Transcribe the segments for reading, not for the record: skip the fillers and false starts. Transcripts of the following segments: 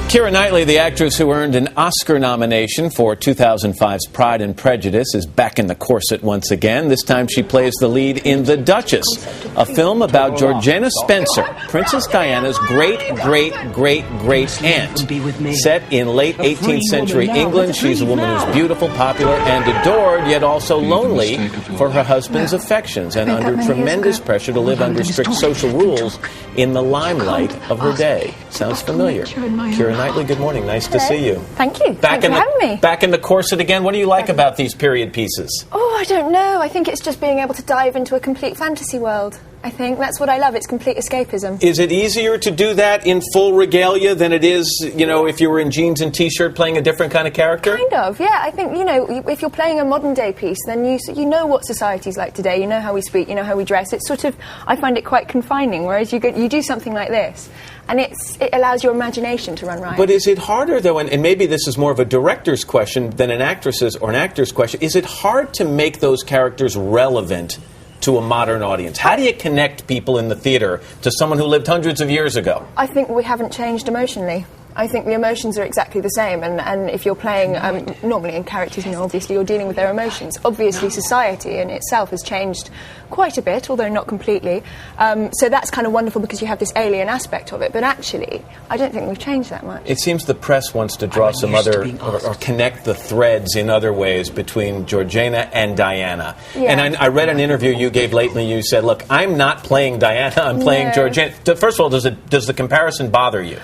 Keira Knightley, the actress who earned an Oscar nomination for 2005's Pride and Prejudice, is back in the corset once again. This time she plays the lead in The Duchess, a film about Georgiana Spencer, Princess Diana's great-great-great-great-aunt. Set in late 18th century England, she's a woman who's beautiful, popular, and adored, yet also lonely for her husband's affections and under tremendous pressure to live under strict social rules in the limelight of her day. Sounds familiar? Keira Knightley, good morning. Nice to see you. Thank you. Thanks for having me. Back in the corset again. What do you like about these period pieces? Oh, I don't know. I think it's just being able to dive into a complete fantasy world. I think that's what I love. It's complete escapism. Is it easier to do that in full regalia than it is, you know, if you were in jeans and T-shirt playing a different kind of character? Kind of, yeah. I think, you know, if you're playing a modern-day piece, then you know what society's like today. You know how we speak, you know how we dress. It's sort of, I find it quite confining, whereas you do something like this, and it allows your imagination to run riot. But is it harder, though, and maybe this is more of a director's question than an actress's or an actor's question, is it hard to make those characters relevant to a modern audience? How do you connect people in the theater to someone who lived hundreds of years ago? I think we haven't changed emotionally. I think the emotions are exactly the same, and if you're playing, normally in characters, you know, obviously you're dealing with their emotions. Obviously society in itself has changed quite a bit, although not completely. So that's kind of wonderful because you have this alien aspect of it, but actually, I don't think we've changed that much. It seems the press wants to draw some other, or connect the threads in other ways between Georgiana and Diana. Yeah. And I read an interview you gave lately, you said, look, I'm not playing Diana, I'm playing Georgiana. First of all, does the comparison bother you?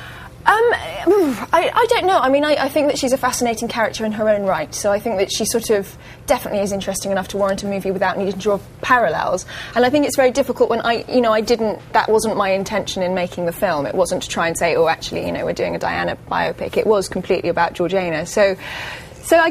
I don't know. I mean, I think that she's a fascinating character in her own right, so I think that she sort of definitely is interesting enough to warrant a movie without needing to draw parallels. And I think it's very difficult when that wasn't my intention in making the film. It wasn't to try and say, oh, actually, you know, we're doing a Diana biopic. It was completely about Georgiana. So I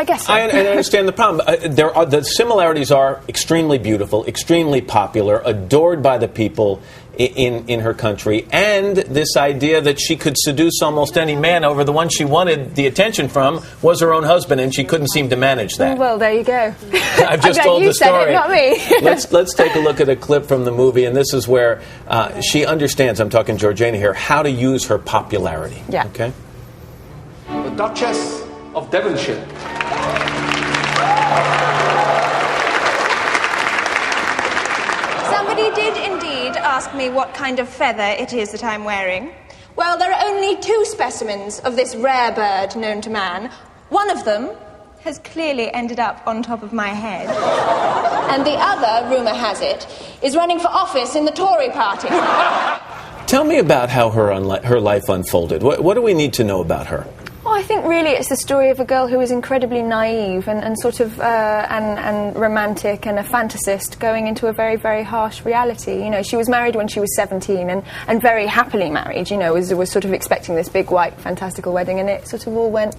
guess so. I understand the problem. The similarities are extremely beautiful, extremely popular, adored by the people in her country, and this idea that she could seduce almost any man over the one she wanted the attention from was her own husband, and she couldn't seem to manage that. Well, there you go. I've just told the story. You said it, not me. Let's take a look at a clip from the movie, and this is where she understands, I'm talking Georgiana here, how to use her popularity. Yeah. Okay? The Duchess of Devonshire. Somebody did indeed ask me what kind of feather it is that I'm wearing. Well, there are only two specimens of this rare bird known to man. One of them has clearly ended up on top of my head. And the other, rumour has it, is running for office in the Tory party. Tell me about how her life unfolded. What do we need to know about her? Well, I think really it's the story of a girl who is incredibly naive and sort of and romantic and a fantasist going into a very, very harsh reality. You know, she was married when she was 17 and very happily married, you know, was sort of expecting this big, white, fantastical wedding, and it sort of all went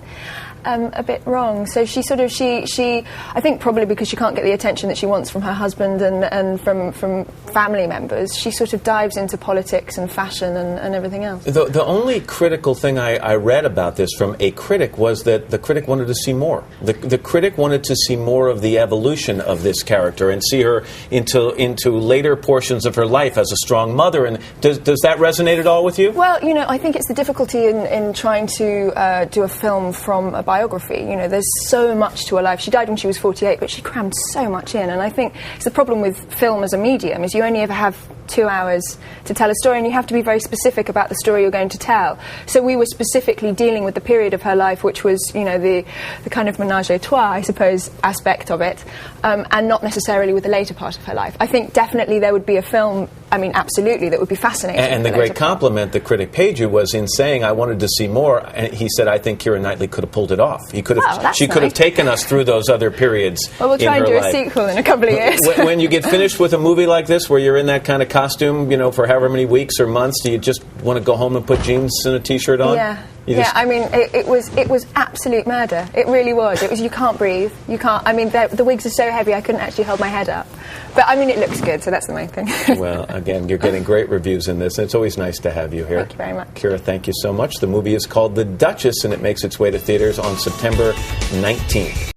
a bit wrong. So she I think probably because she can't get the attention that she wants from her husband and from family members, she sort of dives into politics and fashion and everything else. The only critical thing I read about this from a critic was that the critic wanted to see more. The critic wanted to see more of the evolution of this character and see her into later portions of her life as a strong mother. And does that resonate at all with you? Well, you know, I think it's the difficulty in trying to do a film from a biography. You know, there's so much to her life. She died when she was 48, but she crammed so much in. And I think it's the problem with film as a medium is you only ever have 2 hours to tell a story, and you have to be very specific about the story you're going to tell. So we were specifically dealing with the period of her life, which was, you know, the kind of menage a trois, I suppose, aspect of it, and not necessarily with the later part of her life. I think definitely there would be a film, I mean, absolutely, that would be fascinating. And the great compliment the critic paid you was in saying, I wanted to see more, and he said, I think Keira Knightley could have pulled it off. He could have, she could have taken us through those other periods. Well, we'll try and do a sequel in a couple of years. When you get finished with a movie like this, where you're in that kind of costume, you know, for however many weeks or months, do you just want to go home and put jeans and a T-shirt on? Yeah. I mean, it was absolute murder. It really was. It was, you can't breathe. You can't, I mean, the wigs are so heavy I couldn't actually hold my head up. But, I mean, it looks good, so that's the main thing. Well, again, you're getting great reviews in this, and it's always nice to have you here. Thank you very much. Keira, thank you so much. The movie is called The Duchess, and it makes its way to theaters on September 19th.